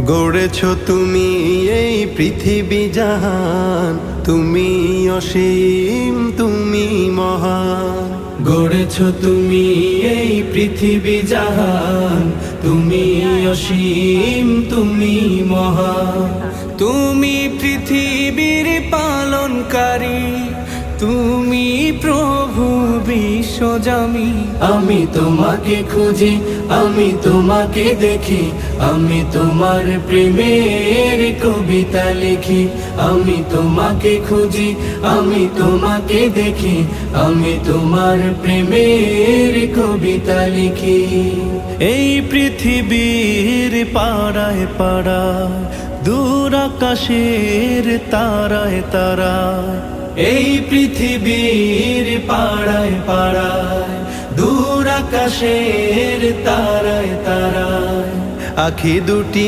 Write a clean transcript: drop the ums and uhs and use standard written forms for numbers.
গড়েছ তুমি এই পৃথিবী জাহান, তুমি অসীম তুমি মহান। গড়েছ তুমি এই পৃথিবী জাহান, তুমি অসীম তুমি মহান। তুমি পৃথিবীর পালনকারী, তুমি প্রভু বিশ্বজামি। আমি তোমাকে খুঁজি, আমি তোমাকে দেখি, আমি তোমার প্রেমের কবিতা লিখি। আমি তোমাকে খুঁজি, আমি তোমাকে দেখি, আমি তোমার প্রেমের কবিতা লিখি। এই পৃথিবীর পাড়ায় পাড়ায়, দূর আকাশের তারায় তারায়, এই পৃথিবীর পাড়ায় পাড়ায়, দূর আকাশের তারায় তারায়, আখি দুটি